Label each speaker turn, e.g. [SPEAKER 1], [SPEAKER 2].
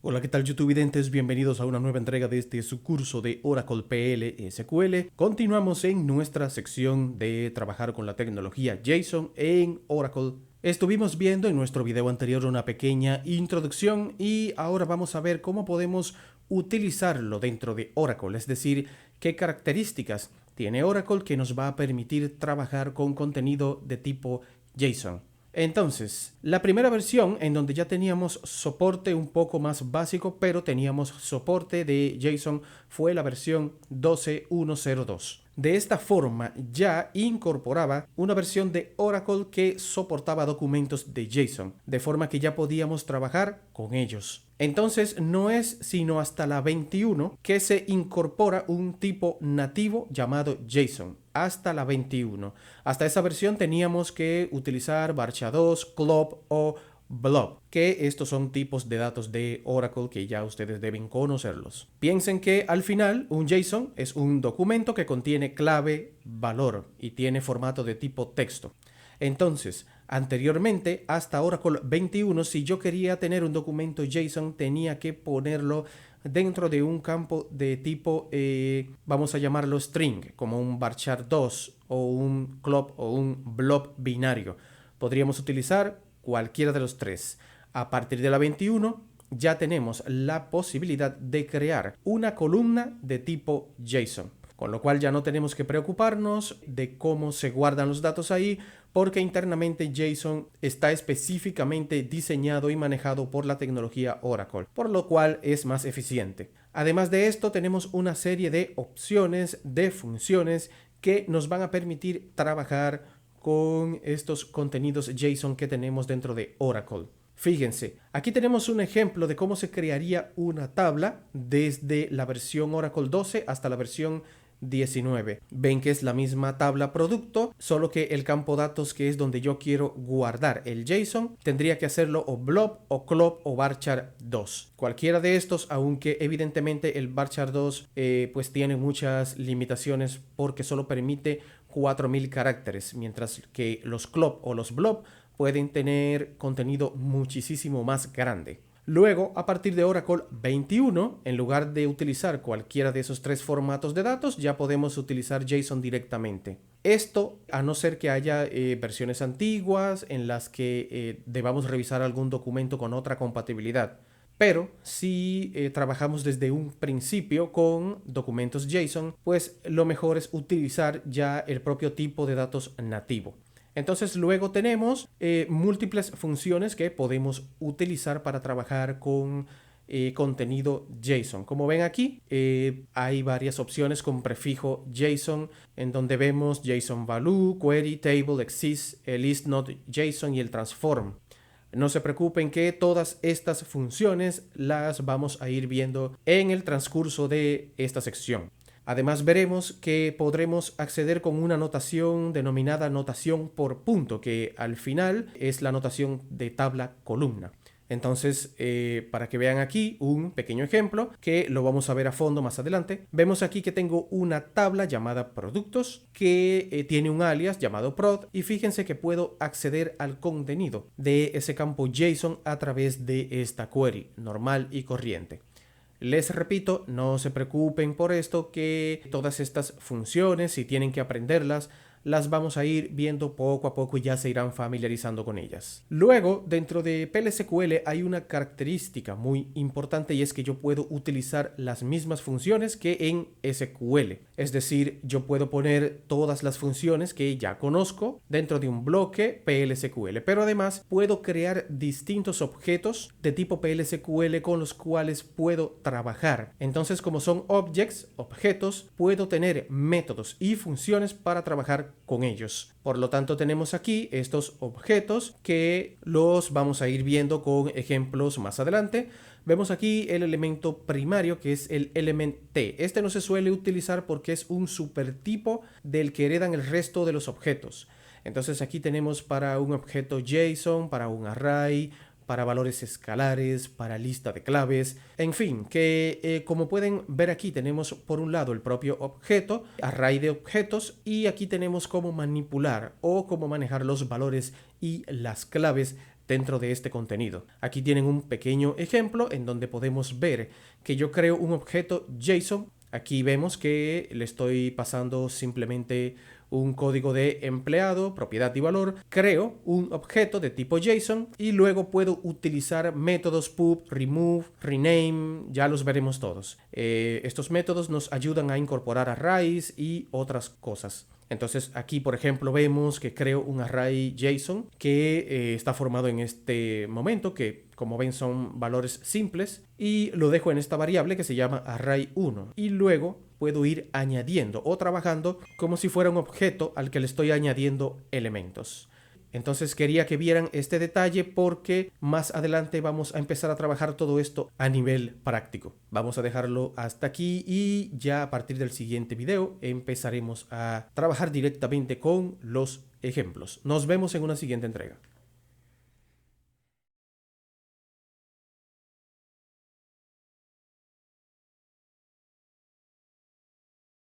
[SPEAKER 1] Hola, ¿qué tal YouTube videntes? Bienvenidos a una nueva entrega de su curso de Oracle PL SQL. Continuamos en nuestra sección de trabajar con la tecnología JSON en Oracle. Estuvimos viendo en nuestro video anterior una pequeña introducción y ahora vamos a ver cómo podemos utilizarlo dentro de Oracle, es decir, qué características tiene Oracle que nos va a permitir trabajar con contenido de tipo JSON. Entonces, la primera versión en donde ya teníamos soporte un poco más básico, pero teníamos soporte de JSON, fue la versión 12.1.0.2. De esta forma ya incorporaba una versión de Oracle que soportaba documentos de JSON, de forma que ya podíamos trabajar con ellos. Entonces no es sino hasta la 21 que se incorpora un tipo nativo llamado JSON. Hasta la 21. Hasta esa versión teníamos que utilizar Barcha2, Clob o Blob, que estos son tipos de datos de Oracle que ya ustedes deben conocerlos. Piensen que al final un JSON es un documento que contiene clave, valor y tiene formato de tipo texto. Entonces, anteriormente, hasta Oracle 21, si yo quería tener un documento JSON, tenía que ponerlo dentro de un campo de tipo, vamos a llamarlo string, como un varchar2 o un clob o un blob binario. Podríamos utilizar cualquiera de los tres. A partir de la 21 ya tenemos la posibilidad de crear una columna de tipo JSON, con lo cual ya no tenemos que preocuparnos de cómo se guardan los datos ahí, porque internamente JSON está específicamente diseñado y manejado por la tecnología Oracle, por lo cual es más eficiente. Además de esto, tenemos una serie de opciones, de funciones que nos van a permitir trabajar con estos contenidos JSON que tenemos dentro de Oracle. Fíjense, aquí tenemos un ejemplo de cómo se crearía una tabla desde la versión Oracle 12 hasta la versión 19. Ven que es la misma tabla producto, solo que el campo datos, que es donde yo quiero guardar el JSON, tendría que hacerlo o blob o clob o varchar2. Cualquiera de estos, aunque evidentemente el varchar2 pues tiene muchas limitaciones porque solo permite 4000 caracteres, mientras que los clob o los blob pueden tener contenido muchísimo más grande. Luego, a partir de Oracle 21, en lugar de utilizar cualquiera de esos tres formatos de datos, ya podemos utilizar JSON directamente. Esto, a no ser que haya versiones antiguas en las que debamos revisar algún documento con otra compatibilidad. Pero si trabajamos desde un principio con documentos JSON, pues lo mejor es utilizar ya el propio tipo de datos nativo. Entonces luego tenemos múltiples funciones que podemos utilizar para trabajar con contenido JSON. Como ven aquí, hay varias opciones con prefijo JSON, en donde vemos JSON value, query, table, exist, el list not JSON y el transform. No se preocupen que todas estas funciones las vamos a ir viendo en el transcurso de esta sección. Además veremos que podremos acceder con una notación denominada notación por punto, que al final es la notación de tabla columna. Entonces, para que vean aquí un pequeño ejemplo, que lo vamos a ver a fondo más adelante, vemos aquí que tengo una tabla llamada productos, que tiene un alias llamado prod, y fíjense que puedo acceder al contenido de ese campo JSON a través de esta query normal y corriente. Les repito, no se preocupen por esto, que todas estas funciones, si tienen que aprenderlas, las vamos a ir viendo poco a poco y ya se irán familiarizando con ellas. Luego, dentro de PL/SQL hay una característica muy importante, y es que yo puedo utilizar las mismas funciones que en SQL. Es decir, yo puedo poner todas las funciones que ya conozco dentro de un bloque PL/SQL, pero además puedo crear distintos objetos de tipo PL/SQL con los cuales puedo trabajar. Entonces, como son objects, objetos, puedo tener métodos y funciones para trabajar con ellos. Por lo tanto, tenemos aquí estos objetos que los vamos a ir viendo con ejemplos más adelante. Vemos aquí el elemento primario, que es el element T. Este no se suele utilizar porque es un supertipo del que heredan el resto de los objetos. Entonces aquí tenemos para un objeto JSON, para un array, para valores escalares, para lista de claves, en fin, que como pueden ver aquí tenemos por un lado el propio objeto, array de objetos, y aquí tenemos cómo manipular o cómo manejar los valores y las claves dentro de este contenido. Aquí tienen un pequeño ejemplo en donde podemos ver que yo creo un objeto JSON. Aquí vemos que le estoy pasando simplemente un código de empleado, propiedad y valor, creo un objeto de tipo JSON y luego puedo utilizar métodos pub, remove, rename, ya los veremos todos. Estos métodos nos ayudan a incorporar arrays y otras cosas. Entonces aquí, por ejemplo, vemos que creo un array JSON que está formado en este momento, que como ven son valores simples, y lo dejo en esta variable que se llama array1. Y luego puedo ir añadiendo o trabajando como si fuera un objeto al que le estoy añadiendo elementos. Entonces quería que vieran este detalle porque más adelante vamos a empezar a trabajar todo esto a nivel práctico. Vamos a dejarlo hasta aquí y ya a partir del siguiente video empezaremos a trabajar directamente con los ejemplos. Nos vemos en una siguiente entrega.